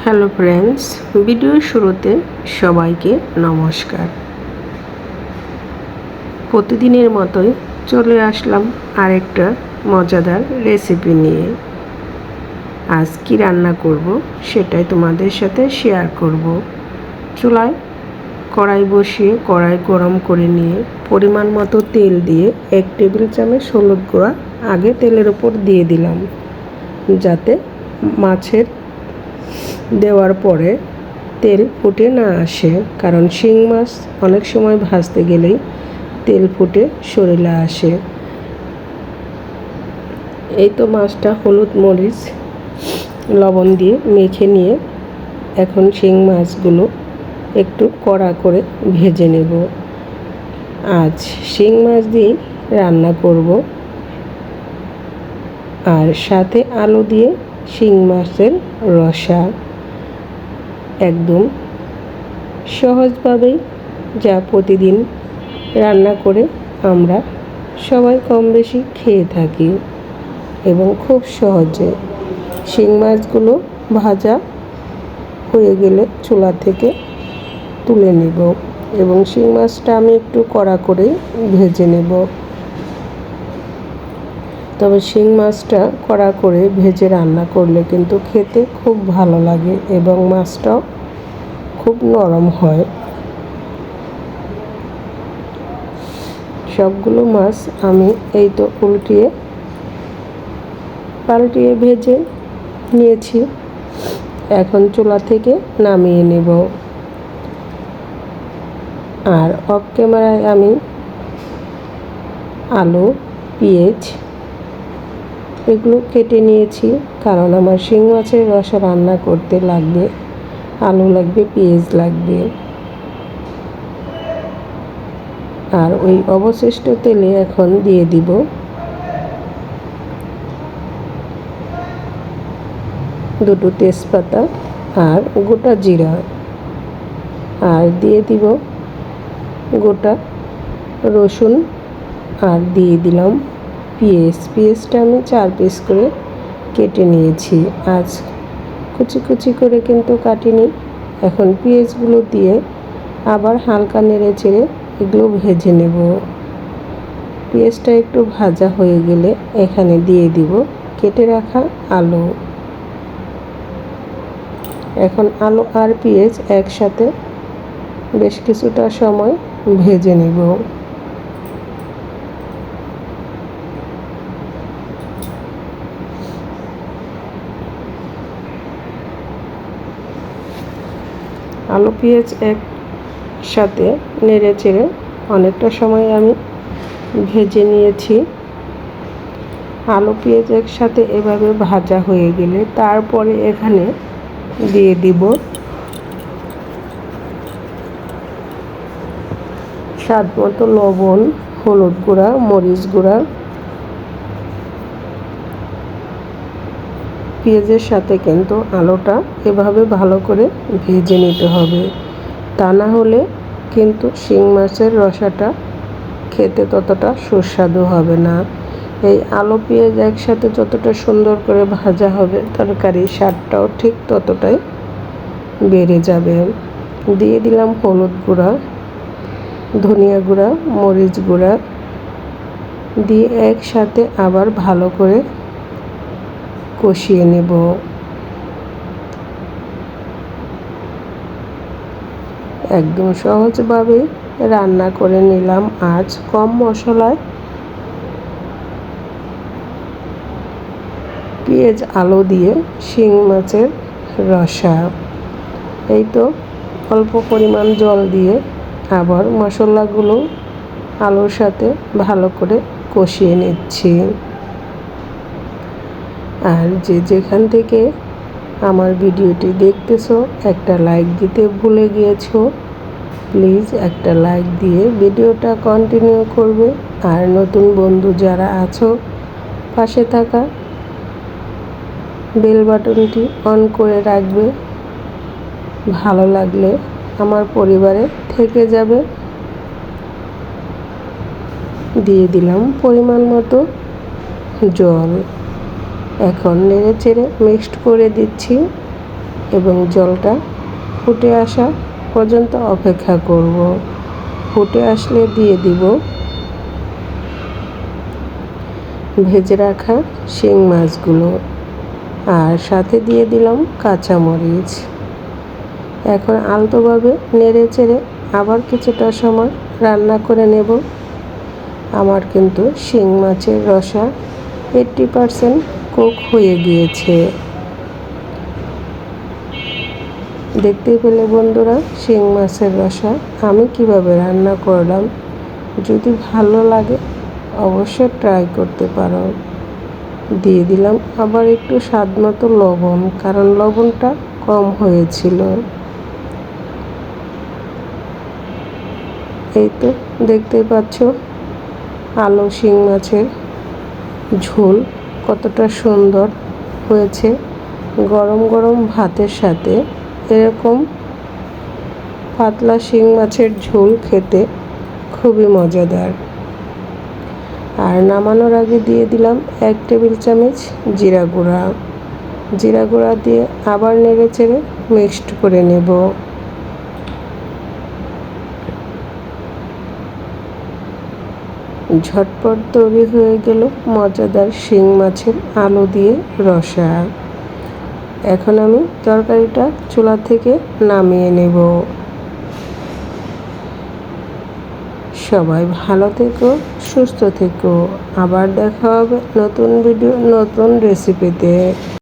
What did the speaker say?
Hello friends, ভিডিওর শুরুতে সবাইকে নমস্কার। প্রতিদিনের মতোই চলে আসলাম আরেকটা মজাদার রেসিপি নিয়ে। আজ কি রান্না করব সেটাই তোমাদের সাথে শেয়ার করব। চুলায় কড়াই বসিয়ে কড়াই গরম করে নিয়ে পরিমাণ মতো তেল দিয়ে 1 টেবিল চামচ হলুদ গুঁড়া আগে তেলের ওপর দিয়ে দিলাম, যাতে মাছের দেওয়ার পরে তেল ফুটে না আসে, কারণ শিং মাছ অনেক সময় ভাজতে গেলেই তেল ফুটে শরীরে আসে। এই তো মাছটা হলুদ মরিচ লবণ দিয়ে মেখে নিয়ে এখন শিং মাছগুলো একটু কড়া করে ভেজে নেব। আজ শিং মাছ দিয়ে রান্না করব, আর সাথে আলু দিয়ে শিং মাছের রসা। একদম সহজভাবেই, যা প্রতিদিন রান্না করে আমরা সবাই কম বেশি খেয়ে থাকি, এবং খুব সহজে। শিং মাছগুলো ভাজা হয়ে গেলে চুলা থেকে তুলে নেব, এবং শিং মাছটা আমি একটু কড়া করে ভেজে নেব। তবে শিং মাছটা কড়া করে ভেজে রান্না করলে কিন্তু খেতে খুব ভালো লাগে, এবং মাছটাও খুব নরম হয়। সবগুলো মাছ আমি এই তো উল্টিয়ে পাল্টিয়ে ভেজে নিয়েছি। এখন চুলা থেকে নামিয়ে নেব। আর অফ ক্যামেরায় আমি আলু, পেঁয়াজ এগুলো কেটে নিয়েছি, কারণ আমার শিং মাছের রসা রান্না করতে লাগবে আলু, লাগবে পেঁয়াজ লাগবে। আর ওই অবশিষ্ট তেলে এখন দিয়ে দিব দুটো তেজপাতা আর গোটা জিরা, আর দিয়ে দিব গোটা রসুন, আর দিয়ে দিলাম পেঁয়াজটা আমি 4 পিস করে কেটে নিয়েছি। আজ কুচি কুচি করে কিন্তু কাটিনি। এখন পেঁয়াজগুলো দিয়ে আবার হালকা নেড়ে চেড়ে এগুলো ভেজে নেব। পেঁয়াজটা একটু ভাজা হয়ে গেলে এখানে দিয়ে দিব কেটে রাখা আলু। এখন আলু আর পেঁয়াজ একসাথে বেশ কিছুটা সময় ভেজে নেব। আলু পেঁয়াজ একসাথে নেড়ে চেড়ে অনেকটা সময় আমি ভেজে নিয়েছি। আলু পেঁয়াজ একসাথে এভাবে ভাজা হয়ে গেলে তারপরে এখানে দিয়ে দিব স্বাদ মতো লবণ, হলুদ গুঁড়া, মরিচ গুঁড়া। পেঁয়াজের সাথে কিন্তু আলুটা এভাবে ভালো করে ভেজে নিতে হবে, তা না হলে কিন্তু শিং মাছের রসাটা খেতে ততটা সুস্বাদু হবে না। এই আলু পেঁয়াজ একসাথে যতটা সুন্দর করে ভাজা হবে, তরকারির স্বাদটাও ঠিক ততটাই বেড়ে যাবে। দিয়ে দিলাম হলুদ গুঁড়া, ধনিয়া গুঁড়া, মরিচ গুঁড়া দিয়ে একসাথে আবার ভালো করে কষিয়ে নেব। একদম সহজভাবে রান্না করে নিলাম আজ কম মশলায় পেঁয়াজ আলু দিয়ে শিং মাছের রসা। এই তো অল্প পরিমাণ জল দিয়ে আবার মশলাগুলো আলুর সাথে ভালো করে কষিয়ে নিচ্ছি। আর যেখান থেকে আমার ভিডিওটি দেখতেছো, একটা লাইক দিতে ভুলে গিয়েছো, প্লিজ একটা লাইক দিয়ে ভিডিওটা কন্টিনিউ করবে। আর নতুন বন্ধু যারা আছো, পাশে থাকা বেল বাটনটি অন করে রাখবে। ভালো লাগলে আমার পরিবারে থেকে যাবে। দিয়ে দিলাম পরিমাণ মতো জল। এখন নেড়ে চেড়ে মিক্সড করে দিচ্ছি এবং জলটা ফুটে আসা পর্যন্ত অপেক্ষা করব। ফুটে আসলে দিয়ে দিব ভেজে রাখা শিং মাছগুলো, আর সাথে দিয়ে দিলাম কাঁচামরিচ। এখন আলতোভাবে নেড়ে চেড়ে আবার কিছুটা সময় রান্না করে নেব। আমার কিন্তু শিং মাছের রসা 80% কুক হয়ে গিয়েছে। দেখতে পেলে বন্ধুরা শিং মাছের রসা আমি কিভাবে রান্না করলাম। যদি ভালো লাগে অবশ্যই ট্রাই করতে পারো। দিয়ে দিলাম আবার একটু স্বাদ মতো লবণ, কারণ লবণটা কম হয়েছিল। এই তো দেখতেই পাচ্ছ আলু শিং মাছের ঝোল কতটা সুন্দর হয়েছে। গরম গরম ভাতের সাথে এরকম পাতলা শিং মাছের ঝোল খেতে খুবই মজাদার। আর নামানোর আগে দিয়ে দিলাম 1 টেবিল চামচ জিরা গুঁড়া। জিরা গুঁড়া দিয়ে আবার নেড়ে চেড়ে মিক্সড করে নেব। ঝটপট তৈরি হয়ে গেল মজাদার শিং মাছের আলু দিয়ে রসা। এখন আমি তরকারিটা চুলা থেকে নামিয়ে নেব। সবাই ভালো থেকো, সুস্থ থেকো। আবার দেখা হবে নতুন ভিডিও, নতুন রেসিপিতে।